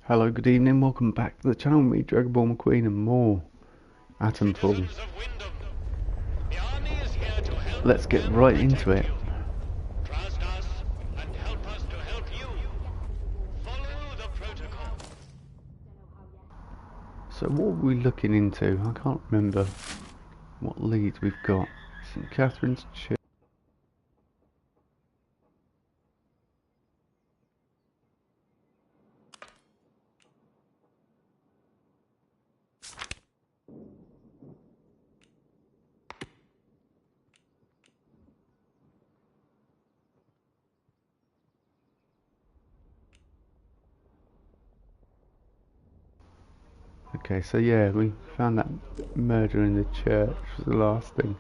Hello, good evening, welcome back to the channel, me, Dragon Ball McQueen and more Atomfall. Let's get right into it. Trust us and help us to help you. Follow the protocol. So what are we looking into? I can't remember what leads we've got. St. Catherine's Church. Okay, so yeah, we found that murder in the church was the last thing.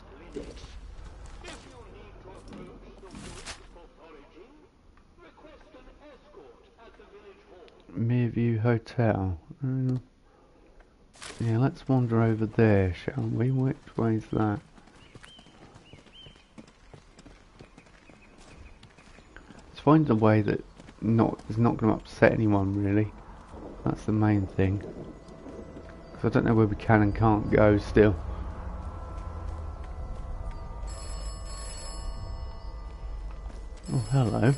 Mereview Hotel. Yeah, let's wander over there, shall we? Which way's that? Let's find a way that is not going to upset anyone, really. That's the main thing. Because I don't know where we can and can't go still. Oh, hello.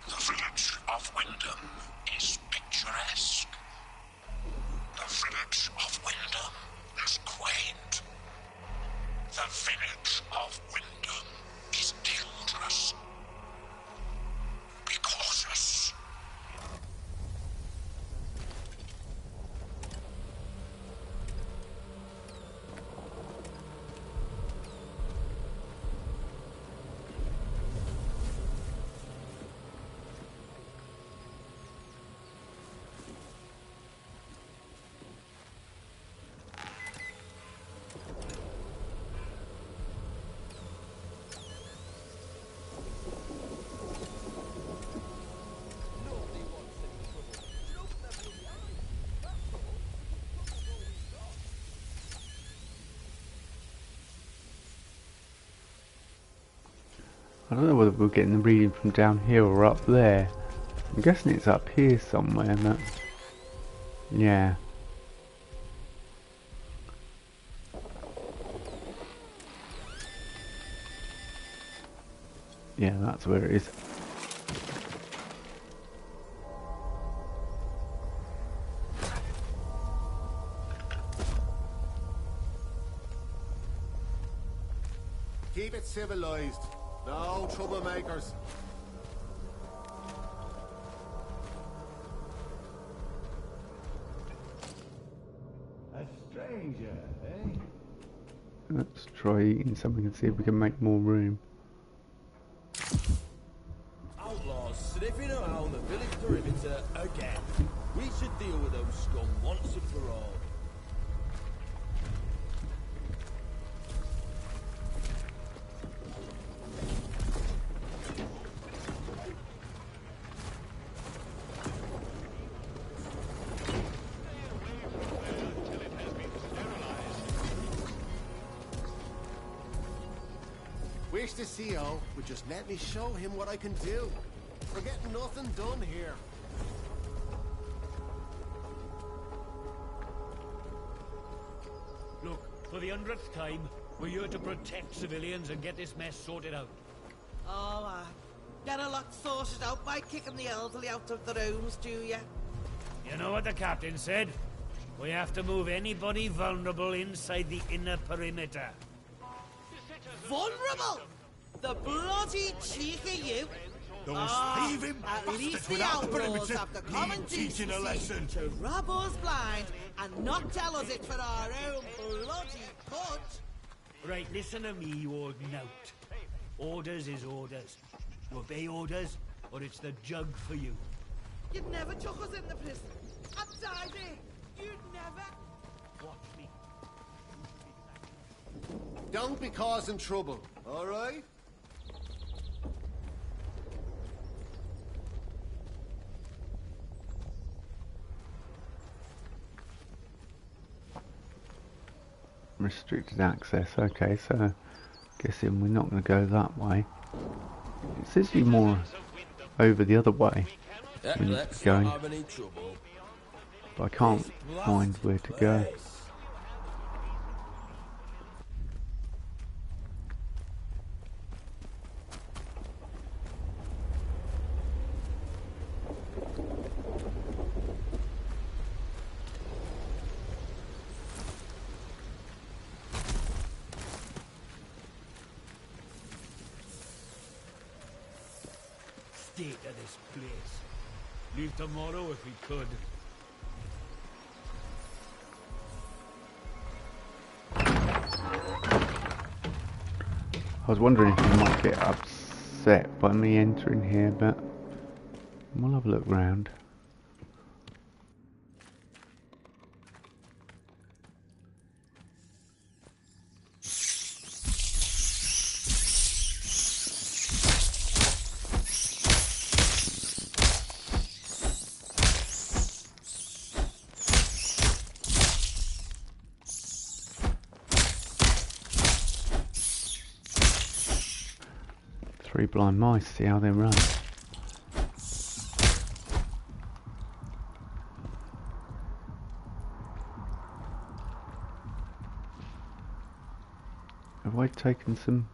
The village of Wyndham is picturesque. The village of Wyndham is quaint. The village of Wyndham is dangerous. Be cautious. I don't know whether we're getting the reading from down here or up there. I'm guessing it's up here somewhere, but yeah. Yeah, that's where it is. Keep it civilized. No troublemakers. A stranger, eh? Let's try eating something and see if we can make more room. Outlaws sniffing around the village perimeter again. We should deal with those scum once and for all. Wish the CO would just let me show him what I can do. We're getting nothing done here. Look, for the 100th time, we're here to protect civilians and get this mess sorted out. Oh, get a lot sorted out by kicking the elderly out of the rooms, do you? You know what the captain said? We have to move anybody vulnerable inside the inner perimeter. Vulnerable? The bloody cheek of you! Those thieving At least bastards the without outlaws perimeter have the common need teaching a decency lesson. to rob us blind and not tell us it's for our own bloody good. Right, listen to me, you old knout. Orders is orders. You obey orders, or it's the jug for you. You never took us in the prison. I'd die there. You'd never. Watch me. Don't be causing trouble, all right? Restricted access, okay, so guessing we're not going to go that way. It's usually more over the other way Yeah, we need to let's be not going, have any trouble. but I can't find where to go. State of this place. Leave tomorrow if we could. I was wondering if you might get upset by me entering here, but we'll have a look round. Three blind mice, see how they run. Have I taken some...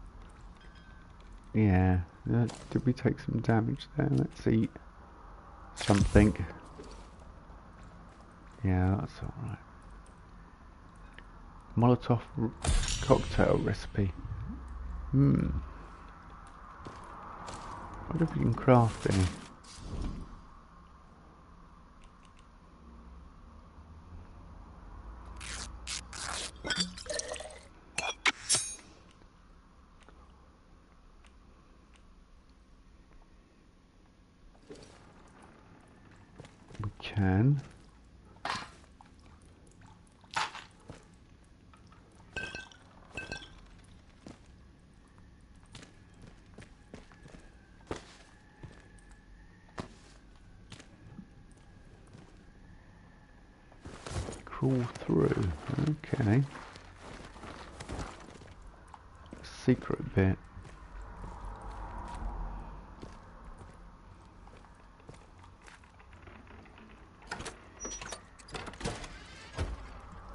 Yeah, did we take some damage there? Let's see. Something. Yeah, that's alright. Molotov cocktail recipe. I wonder if we can craft any. We can. Crawl through. Okay. Secret bit.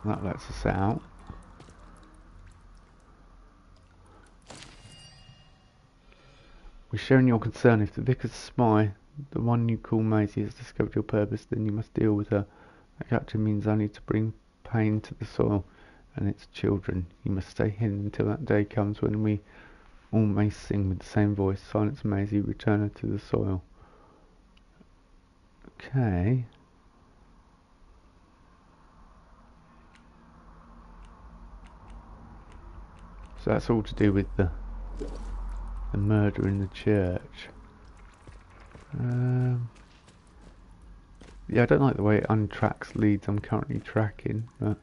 That lets us out. We're sharing your concern. If the vicar's spy, the one you call Maisie, has discovered your purpose, then you must deal with her. That capture means only to bring pain to the soil and its children. You must stay hidden until that day comes when we all may sing with the same voice. Silence Maisie, return her to the soil. Okay. So that's all to do with the murder in the church. Yeah, I don't like the way it untracks leads I'm currently tracking, but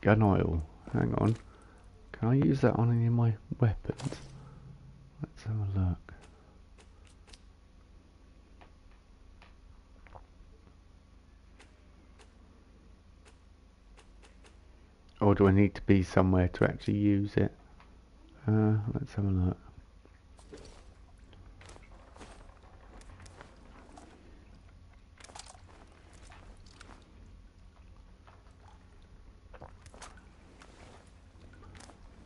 gun oil. Hang on. Can I use that on any of my weapons? Let's have a look. Or do I need to be somewhere to actually use it? Let's have a look.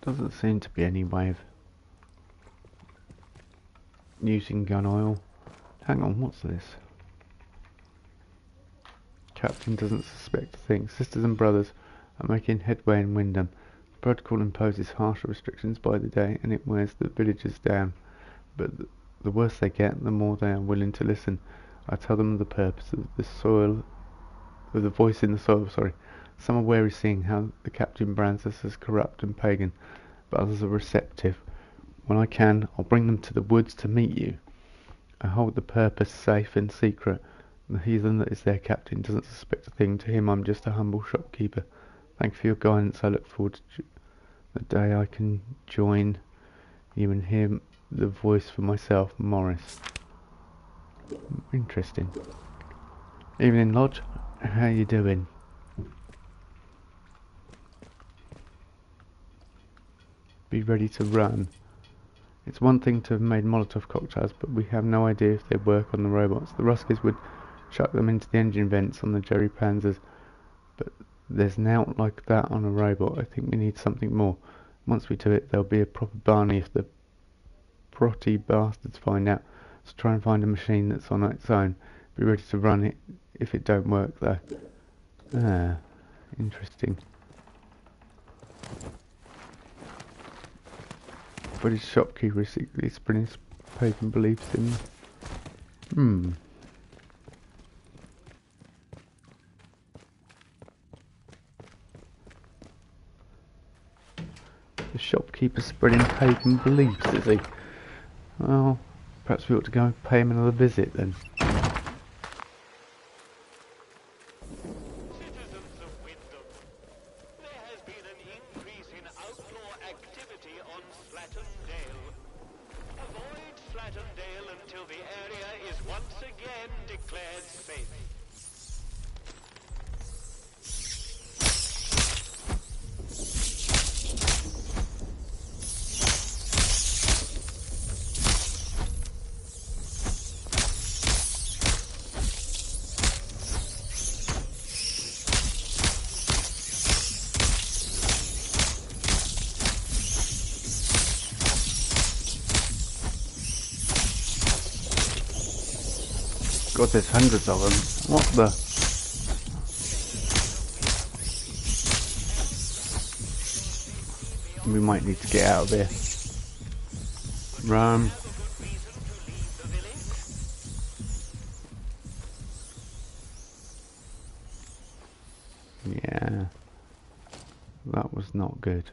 Doesn't seem to be any way of using gun oil. Hang on, what's this? Captain doesn't suspect a thing. Sisters and brothers are making headway in Wyndham. The protocol imposes harsher restrictions by the day and it wears the villagers down. But the worse they get, the more they are willing to listen. I tell them the purpose of the with a voice in the soil, sorry. Some are wary, seeing how the captain brands us as corrupt and pagan, but others are receptive. When I can, I'll bring them to the woods to meet you. I hold the purpose safe and secret. The heathen that is their captain doesn't suspect a thing. To him I'm just a humble shopkeeper. Thank you for your guidance. I look forward to the day I can join you and hear the voice for myself, Morris. Interesting. Evening, Lodge. How you doing? Be ready to run. It's one thing to have made Molotov cocktails, but we have no idea if they work on the robots. The Ruskies would chuck them into the engine vents on the Jerry Panzers, but there's an out like that on a robot. I think we need something more. Once we do it, there'll be a proper Barney if the protty bastards find out. So try and find a machine that's on its own. Be ready to run it if it don't work, though. Ah, interesting. But his shopkeeper is secretly spreading his pagan beliefs in. The shopkeeper's spreading pagan beliefs, is he? Well, perhaps we ought to go and pay him another visit then. Citizens of Wyndham, there has been an increase in outlaw activity on Slattondale. Avoid Slattondale until the area is once again declared safe. God, there's hundreds of them. What the? We might need to get out of here. Run. Yeah. That was not good.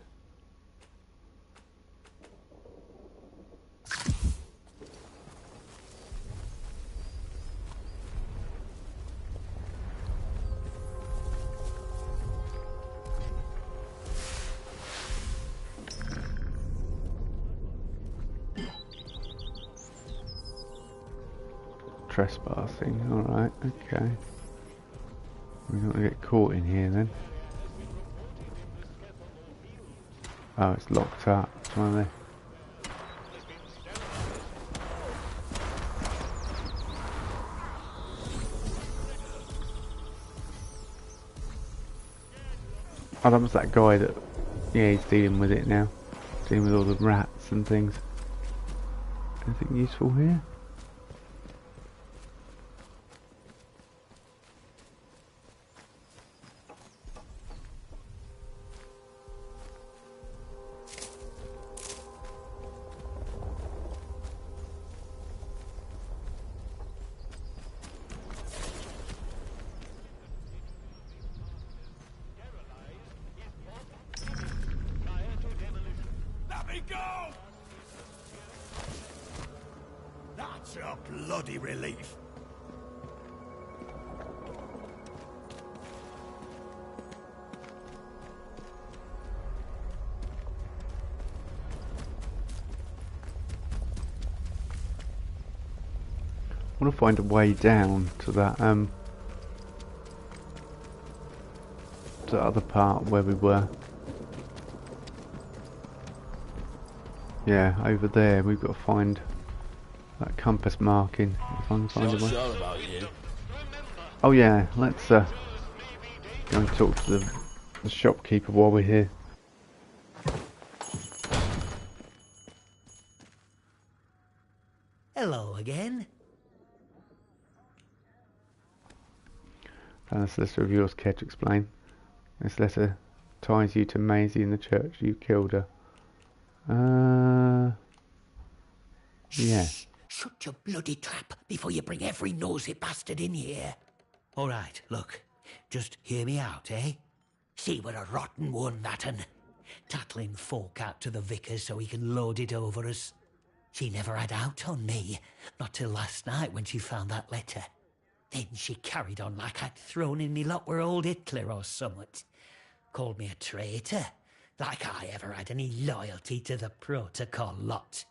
Trespassing, alright, okay. We don't want to get caught in here then. Oh, it's locked up. It's one of the... Oh, that was that guy that... Yeah, he's dealing with it now. Dealing with all the rats and things. Anything useful here? Let me go! That's a bloody relief. I want to find a way down to that to the other part where we were. Yeah, over there we've got to find that compass marking. If I can find a way. Sure about you. Oh yeah, let's go and talk to the shopkeeper while we're here. Hello again. And this letter of yours, care to explain? This letter ties you to Maisie in the church. You killed her. Yeah. Shut your bloody trap before you bring every nosy bastard in here. All right, look. Just hear me out, eh? She were a rotten one, that un. Tattling folk out to the vicar so he can load it over us. She never had out on me, not till last night when she found that letter. Then she carried on like I'd thrown in me lot were old Hitler or summat. Called me a traitor, like I ever had any loyalty to the protocol lot.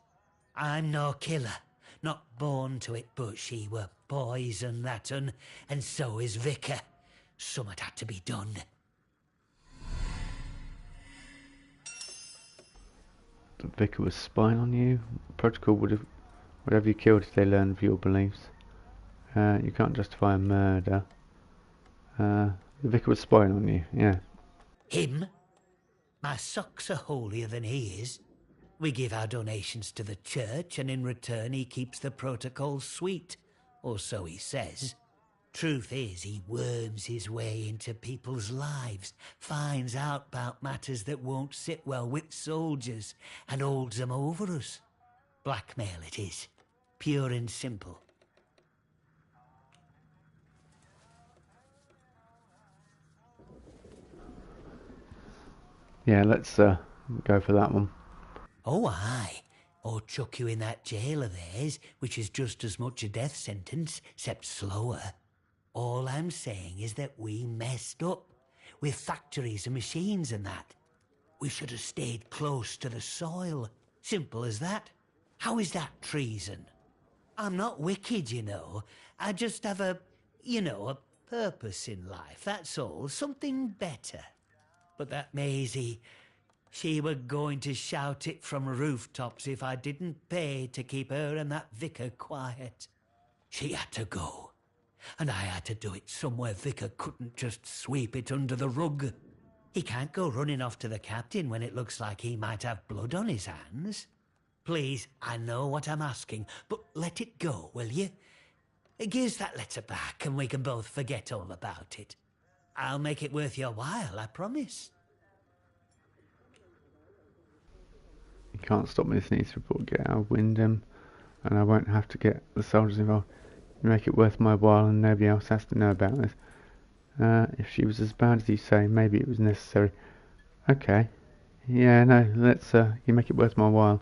I'm no killer, not born to it, but she were poison, that un, and so is Vicar. Summat had to be done. The vicar was spying on you. Protocol would have you killed if they learned of your beliefs. You can't justify a murder. The vicar was spying on you, yeah. Him? My socks are holier than he is. We give our donations to the church, and in return he keeps the protocol sweet. Or so he says. Truth is, he worms his way into people's lives, finds out about matters that won't sit well with soldiers, and holds them over us. Blackmail it is. Pure and simple. Yeah, let's go for that one. Oh, aye. Or chuck you in that jail of theirs, which is just as much a death sentence, except slower. All I'm saying is that we messed up, with factories and machines and that. We should have stayed close to the soil. Simple as that. How is that treason? I'm not wicked, you know. I just have a purpose in life, that's all. Something better. But that Maisie, she were going to shout it from rooftops if I didn't pay to keep her and that vicar quiet. She had to go. And I had to do it somewhere Vicar couldn't just sweep it under the rug. He can't go running off to the captain when it looks like he might have blood on his hands. Please, I know what I'm asking, but let it go, will you? Give us that letter back and we can both forget all about it. I'll make it worth your while, I promise. You can't stop me, this needs to report, get out of Wyndham, and I won't have to get the soldiers involved. You make it worth my while and nobody else has to know about this. If she was as bad as you say, maybe it was necessary. Okay. Yeah, no, let's, you make it worth my while.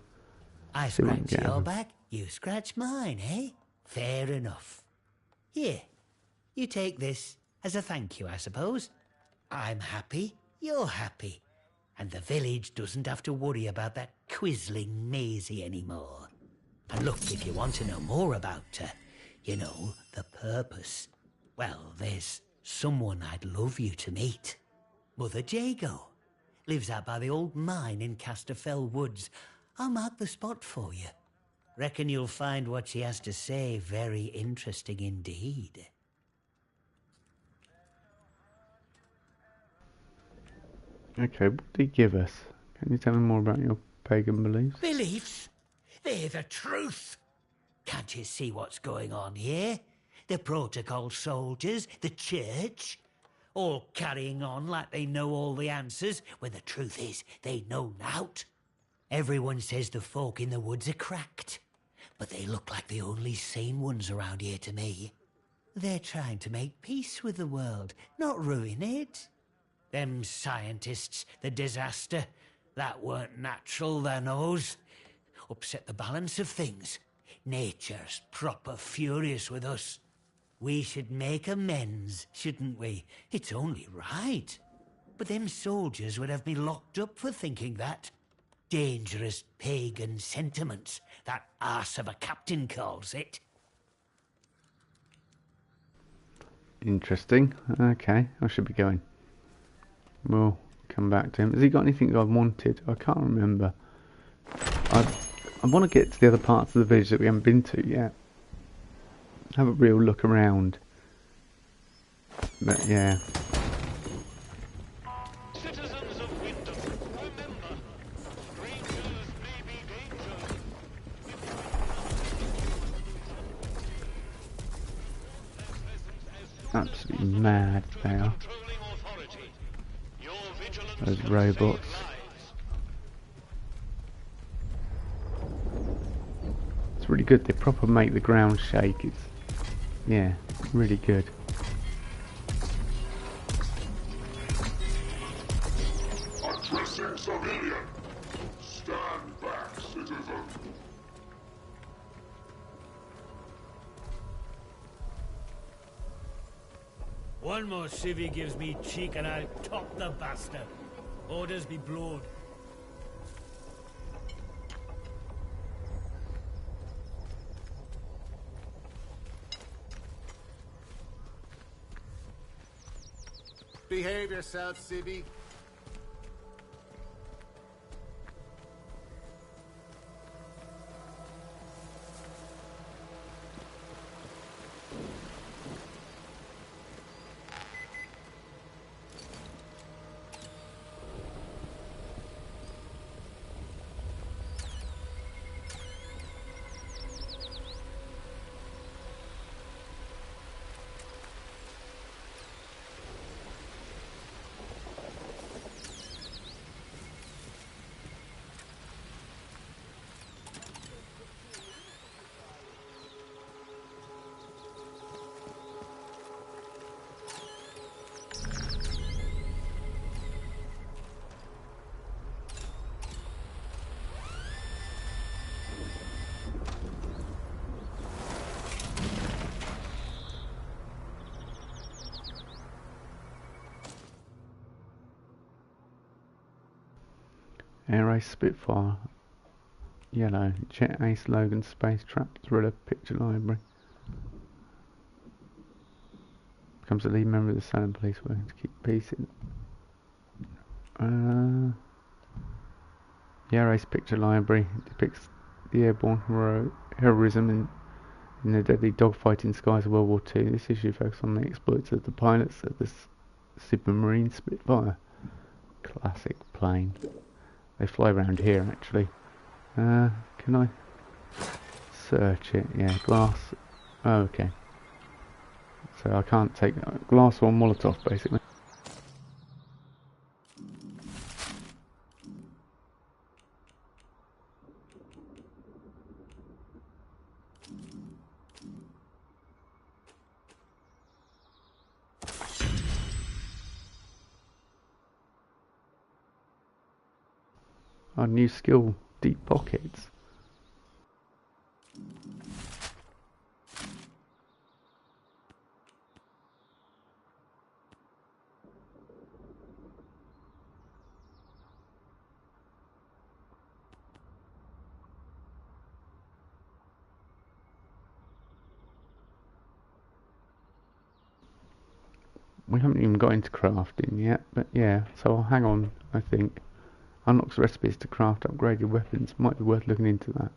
I scratch your back, you scratch mine, eh? Fair enough. Here, you take this as a thank you, I suppose. I'm happy, you're happy. And the village doesn't have to worry about that quizzling Maisie anymore. And look, if you want to know more about her, you know, the purpose. Well, there's someone I'd love you to meet. Mother Jago. Lives out by the old mine in Casterfell Woods. I'll mark the spot for you. Reckon you'll find what she has to say very interesting indeed. Okay, what did he give us? Can you tell me more about your pagan beliefs? Beliefs? They're the truth. Can't you see what's going on here? The protocol soldiers, the church, all carrying on like they know all the answers, when the truth is they know nought. Everyone says the folk in the woods are cracked, but they look like the only sane ones around here to me. They're trying to make peace with the world, not ruin it. Them scientists, the disaster, that weren't natural, their knows. Upset the balance of things. Nature's proper furious with us. We should make amends, shouldn't we? It's only right. But them soldiers would have me locked up for thinking that. Dangerous pagan sentiments, that arse of a captain calls it. Interesting. Okay, I should be going. We'll come back to him. Has he got anything I wanted? I can't remember. I want to get to the other parts of the village that we haven't been to yet. Have a real look around. But yeah. Citizens of Wyndham, remember, strangers may be danger. Absolutely mad they are. Those robots. It's really good. They proper make the ground shake. It's, yeah, really good. civilian! Stand back, citizen! One more civvy gives me cheek and I'll top the bastard. Orders be blowed. Behave yourself, civvy. Air Race Spitfire. Yellow. Jet Ace Logan Space Trap Thriller Picture Library. Becomes a lead member of the Salem Police working to keep peace in. The Air Race Picture Library depicts the airborne heroism in the deadly dogfighting skies of World War II. This issue focuses on the exploits of the pilots of the Supermarine Spitfire. Classic plane. They fly around here actually. Can I search it? Yeah, glass. Oh, okay. So I can't take glass or Molotov basically. Our new skill, deep pockets. We haven't even got into crafting yet, but yeah, so I'll hang on, I think. Unlocks recipes to craft upgraded weapons. Might be worth looking into that.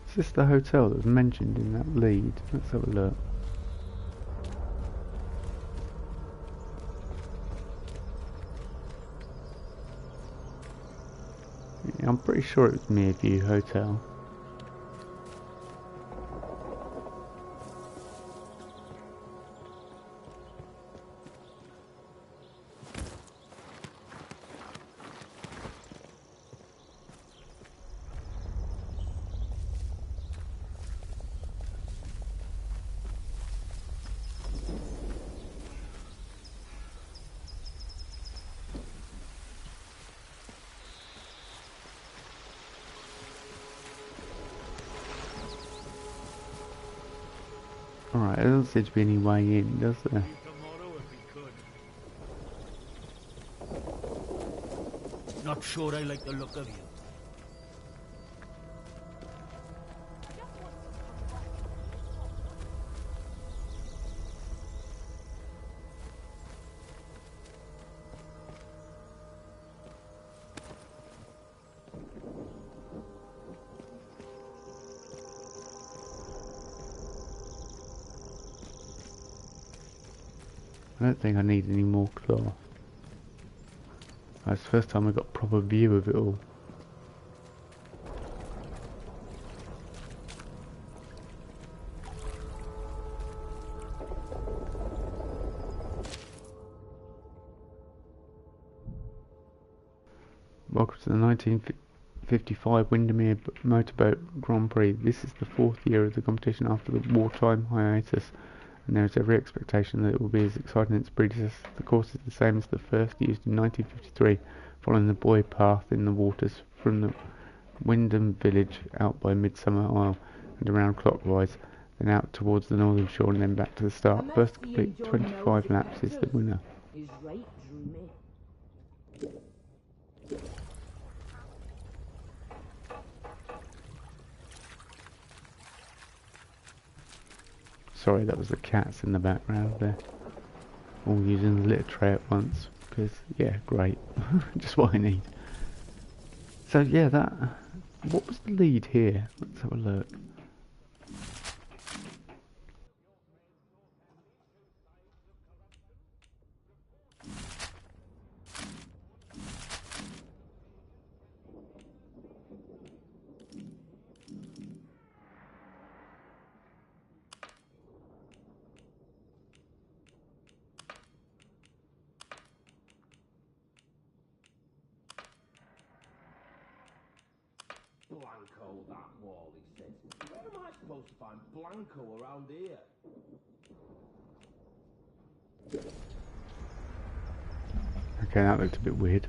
Is this the hotel that was mentioned in that lead? Let's have a look. Yeah, I'm pretty sure it was Mearview Hotel. Alright, there doesn't seem to be any way in, does there? Not sure I like the look of you. don't think I need any more cloth. That's the first time I got a proper view of it all. Welcome to the 1955 Windermere Motorboat Grand Prix. This is the 4th year of the competition after the wartime hiatus, and there is every expectation that it will be as exciting as its predecessor. The course is the same as the first, used in 1953, following the buoy path in the waters from the Wyndham village out by Midsummer Isle and around clockwise, then out towards the northern shore and then back to the start. First to complete 25 laps is the winner. Is right, dreamy. Sorry, that was the cats in the background there, all using the litter tray at once, because, yeah, great, just what I need. So yeah, what was the lead here? Let's have a look. Blanco, that wall, he says. Where am I supposed to find Blanco around here? Okay, that looked a bit weird.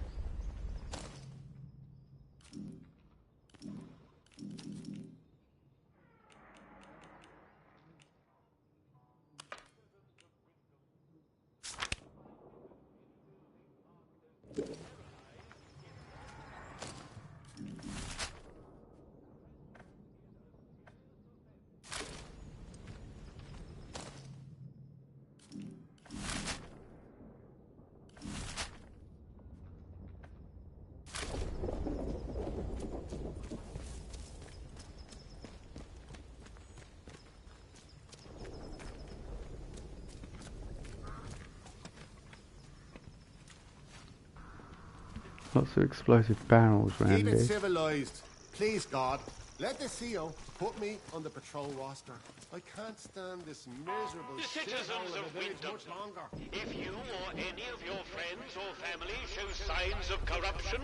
Lots of explosive barrels around Keep it here. civilized. Please, God. Let the CEO put me on the patrol roster. I can't stand this miserable Citizens shithole of a of village Wyndham, much longer. if you or any of your friends or family show signs of corruption,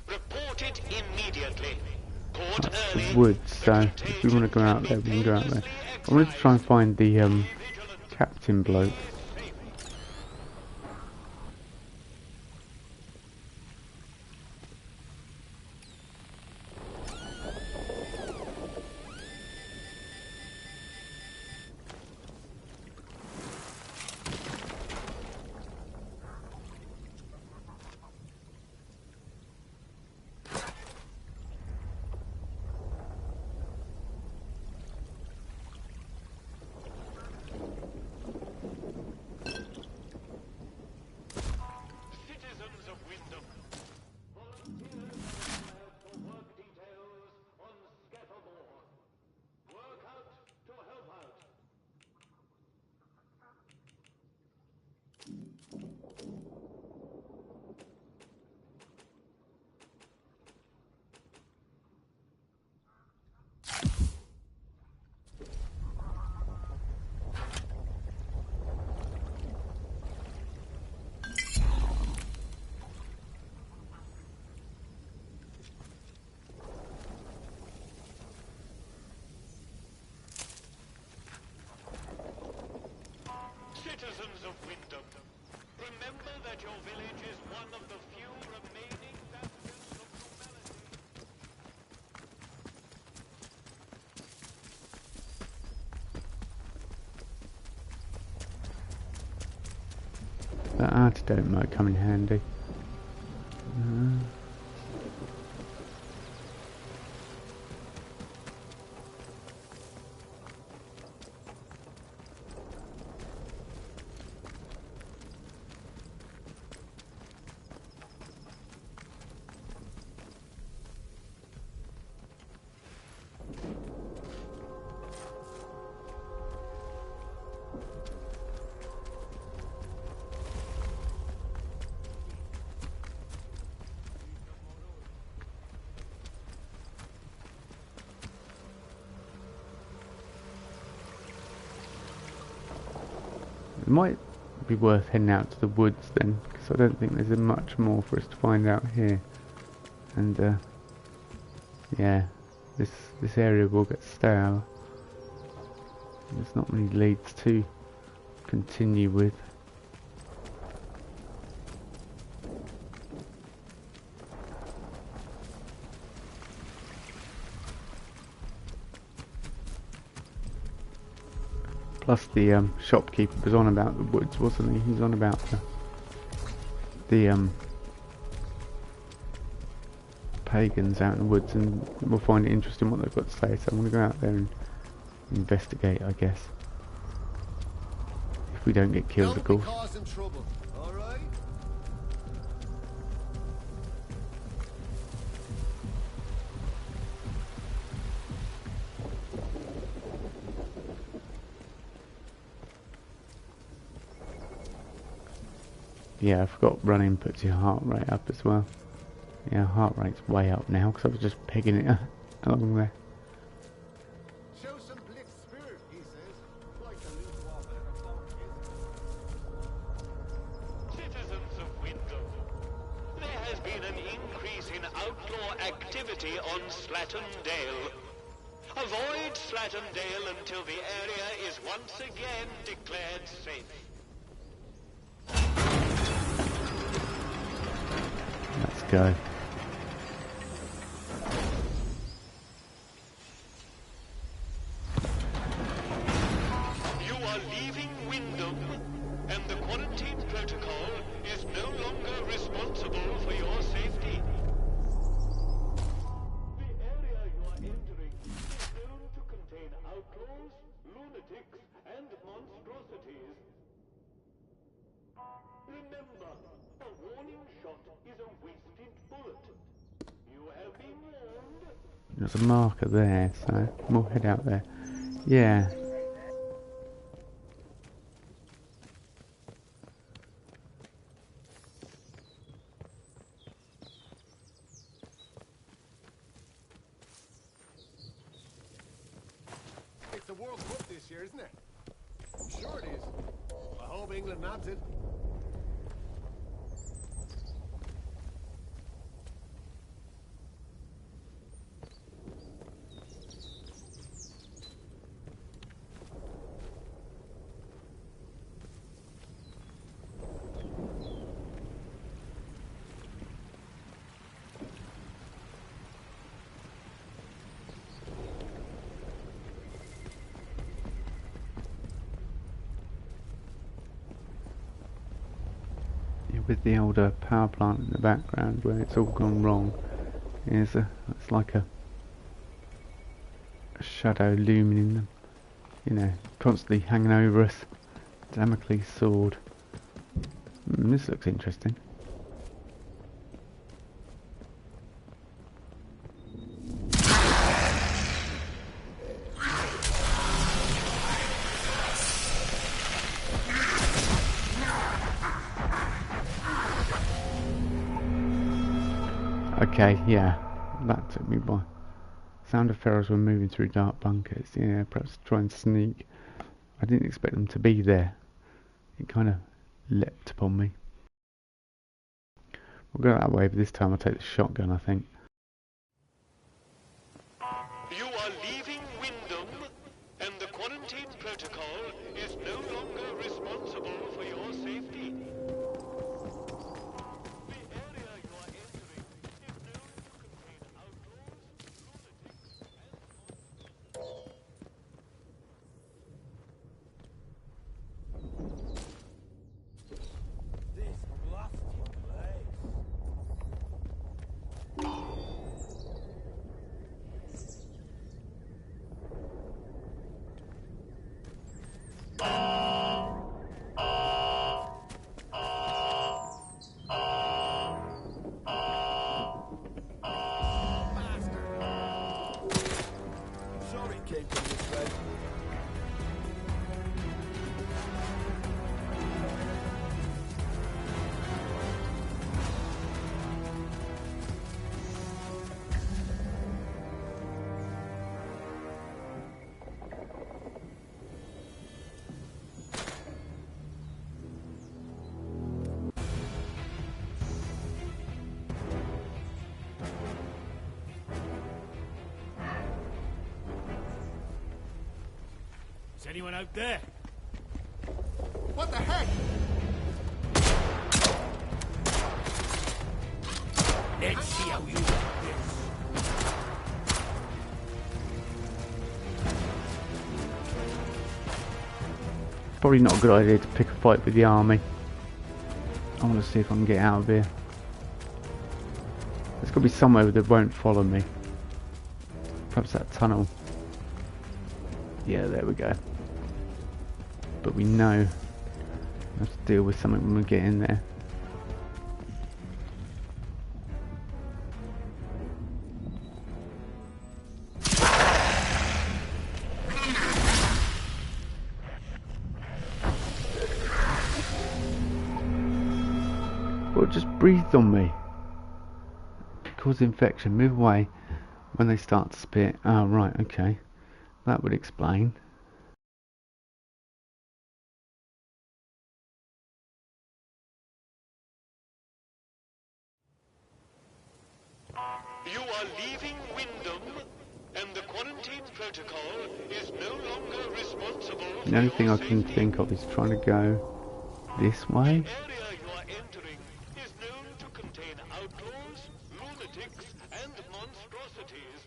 report it immediately. Caught early, Woods, so if we want to go out there, we can go out there. I wanted to try and find the captain bloke. Citizens of Wyndham, volunteers are for work details on Scatterboard. Work out to help out. Citizens of Wyndham, remember that your village is one of the few remaining bastions of humanity. That antidote might come in handy. It might be worth heading out to the woods then, because I don't think there's much more for us to find out here. And yeah, this area will get stale. There's not many leads to continue with. Plus the shopkeeper was on about the woods, wasn't he? He was on about the pagans out in the woods, and we'll find it interesting what they've got to say, so I'm going to go out there and investigate, I guess. If we don't get killed, of course. Causing trouble, all right? Yeah, I forgot running puts your heart rate up as well. Yeah, heart rate's way up now because I was just pegging it along there. Show some blick spirit, he says. Like a lukewarm Citizens of Wyndham, there has been an increase in outlaw activity on Slattern Dale. Avoid Slattern Dale until the area is once again declared safe. Let's go. You are leaving Wyndham, and the quarantine protocol is no longer responsible for your safety. The area you are entering is known to contain outlaws, lunatics, and monstrosities. Remember, a warning shot is a wasted bullet. You have been warned. There's a marker there, so we'll head out there. Yeah. It's the World Cup this year, isn't it? I'm sure it is. I hope England nabs it. With the older power plant in the background where it's all gone wrong, it's like a shadow looming, them, you know, constantly hanging over us. Damocles sword. This looks interesting. Okay, yeah, that took me by. Sound of ferals were moving through dark bunkers. Yeah, perhaps try and sneak. I didn't expect them to be there. It kind of leapt upon me. We'll go that way, but this time I'll take the shotgun, I think. You are leaving Wyndham, and the quarantine protocol is no longer responsible for your safety. The area you are entering is known to contain outlaws, lunatics, and This blasted place. Sorry it came from this way. Is anyone out there? What the heck? Let's see how you like this. Probably not a good idea to pick a fight with the army. I want to see if I can get out of here. There's got to be somewhere that won't follow me. Perhaps that tunnel. Yeah, there we go. But we know we have to deal with something when we get in there. Well, it just breathed on me. Cause infection. Move away when they start to spit. Oh, right, okay. That would explain. You are leaving Wyndham, and the quarantine protocol is no longer responsible for The only thing your I can safety. think of is trying to go this way. The area you are entering is known to contain outlaws, lunatics, and monstrosities.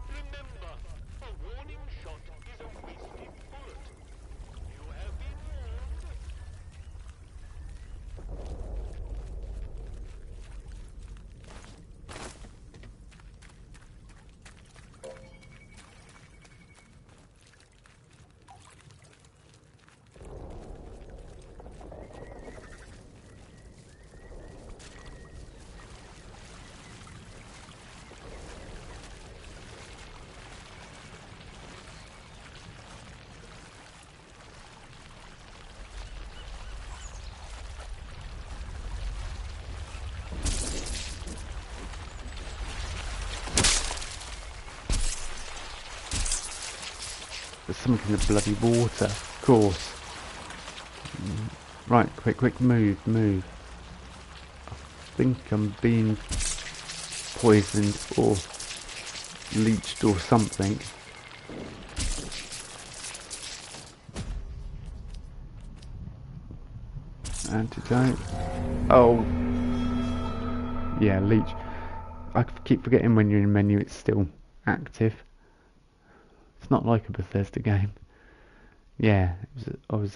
Remember, a warning shot is a wasted bullet. You have been warned. There's something in the bloody water, of course. Right, quick, move. I think I'm being poisoned or leeched or something. Antidote. Oh. Yeah, leech. I keep forgetting when you're in menu it's still active. It's not like a Bethesda game. Yeah, it was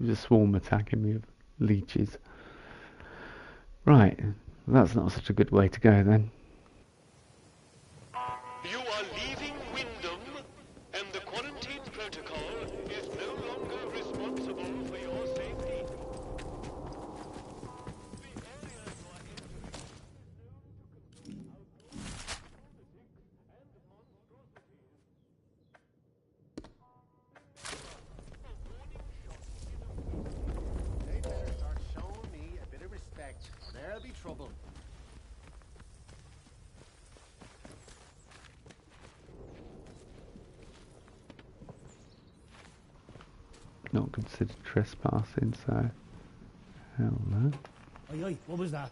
a swarm attacking me of leeches. Right, that's not such a good way to go then. You are leaving Wyndham, and the quarantine protocol is no longer responsible for your safety. They better start showing me a bit of respect, or there'll be trouble. Not considered trespassing, so hell no. Oi, what was that?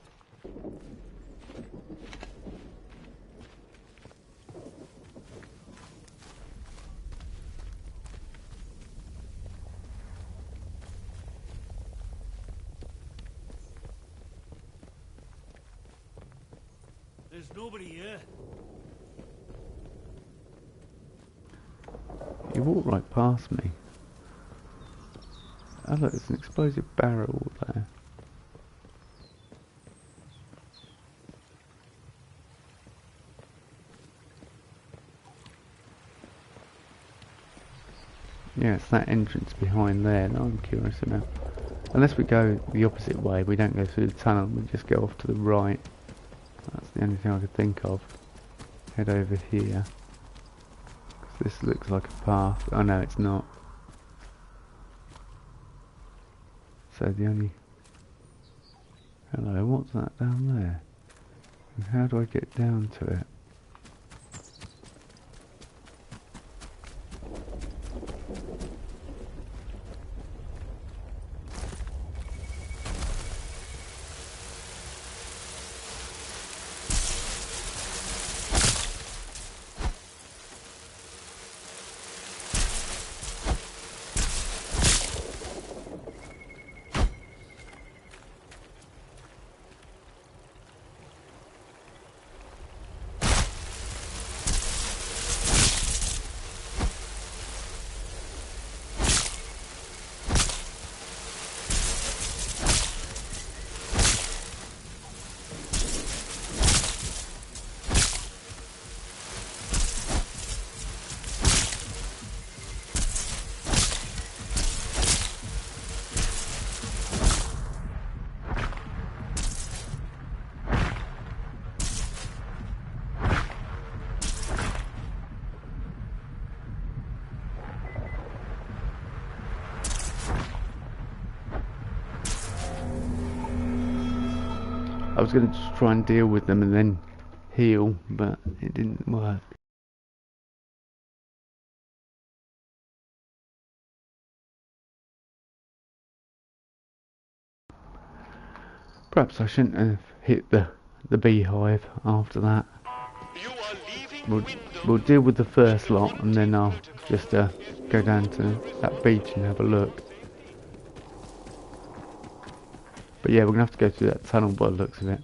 There's nobody here. You walked right past me. Oh look, there's an explosive barrel there. Yeah, it's that entrance behind there that I'm curious about. Unless we go the opposite way, we don't go through the tunnel, we just go off to the right. That's the only thing I could think of. Head over here. 'Cause this looks like a path. Oh no, it's not. So the only... Hello, what's that down there? And how do I get down to it? was going to just try and deal with them and then heal, but it didn't work. Perhaps I shouldn't have hit the beehive after that. We'll deal with the first lot and then I'll just go down to that beach and have a look. But yeah, we're going to have to go through that tunnel by the looks of it.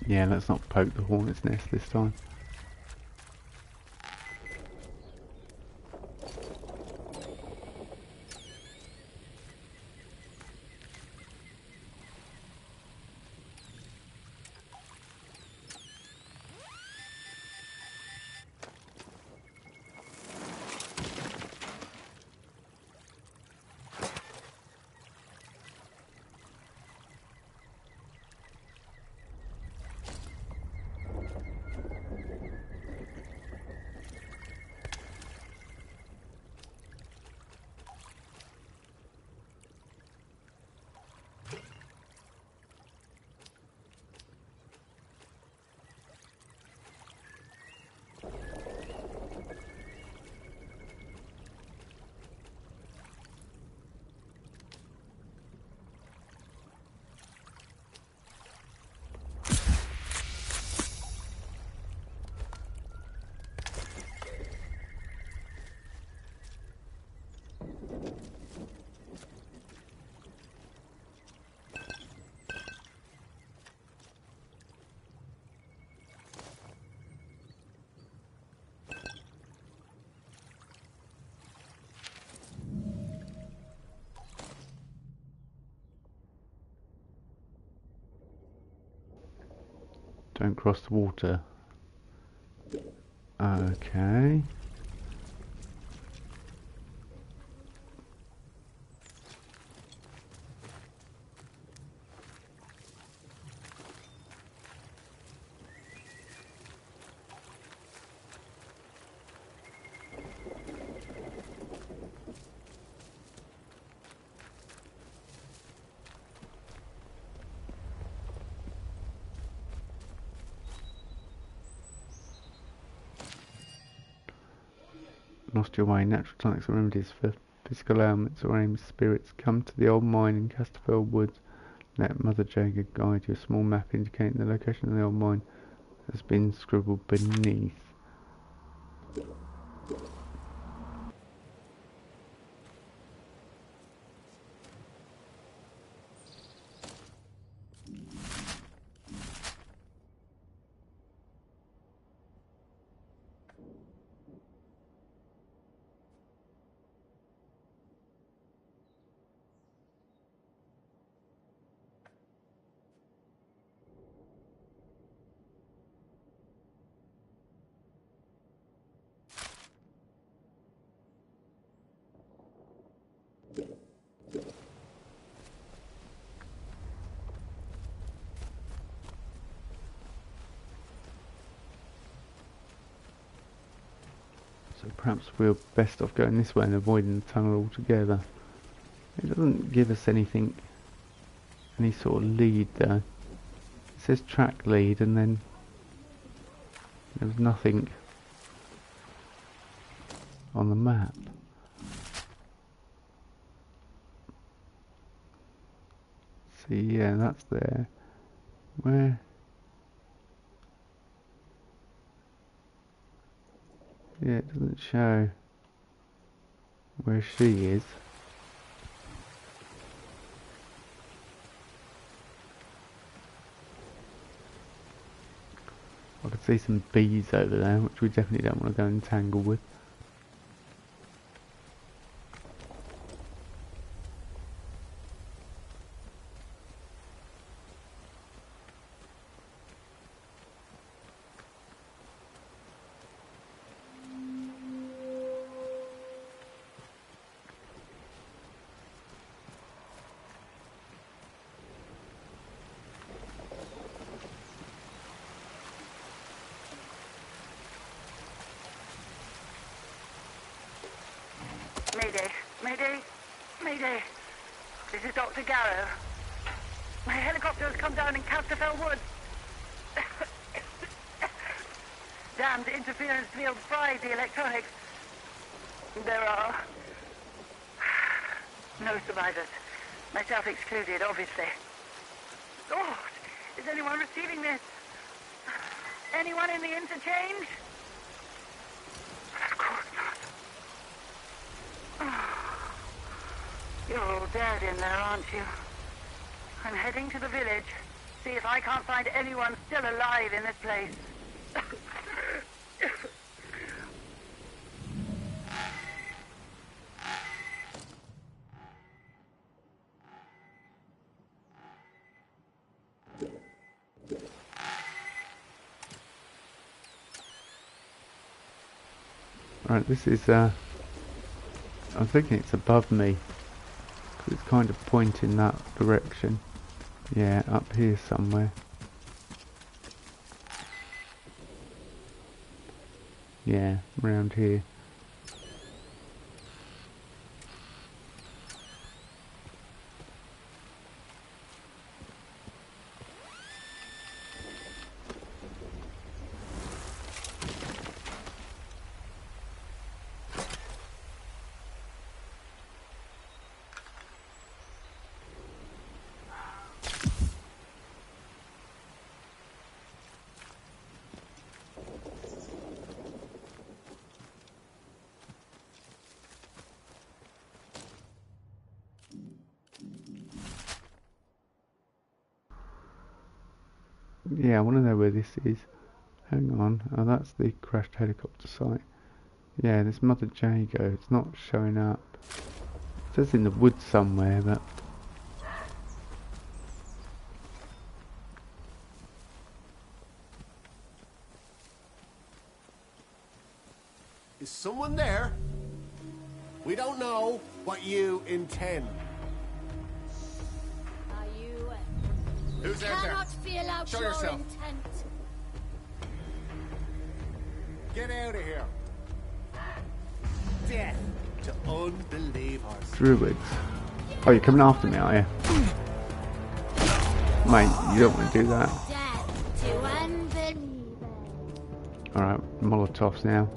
Yeah, let's not poke the hornet's nest this time. Don't cross the water. Okay. Lost your way. Natural tonics and remedies for physical ailments or aims spirits. Come to the old mine in Casterfell Woods. Let Mother Jaga guide you. A small map indicating the location of the old mine has been scribbled beneath. So perhaps we're best off going this way and avoiding the tunnel altogether. It doesn't give us anything, any sort of lead though. It says track lead and then there's nothing on the map. See, yeah, that's there. Where? Yeah, it doesn't show where she is. I could see some bees over there, which we definitely don't want to go and tangle with. Mayday, Mayday, Mayday. This is Dr. Garrow. My helicopter has come down in Atomfall Woods. Damned interference field fried the electronics. There are no survivors. Myself excluded, obviously. Lord, is anyone receiving this? Anyone in the interchange? Of course not. You're all dead in there, aren't you? I'm heading to the village. See if I can't find anyone still alive in this place. Right, this is I'm thinking it's above me, 'cause it's kind of pointing that direction. Yeah, up here somewhere. Yeah, around here. Yeah, I want to know where this is. Hang on. Oh, that's the crashed helicopter site. Yeah, this Mother Jago. It's not showing up. It says in the woods somewhere, but... Is someone there? We don't know what you intend. Are you? Who's out there? Cannot feel out Show your yourself. intent. Get out of here. Death to unbelievers. Druids. Oh, you're coming after me, are you? Mate, you don't want to do that. Death to unbelievers. Alright, Molotovs now.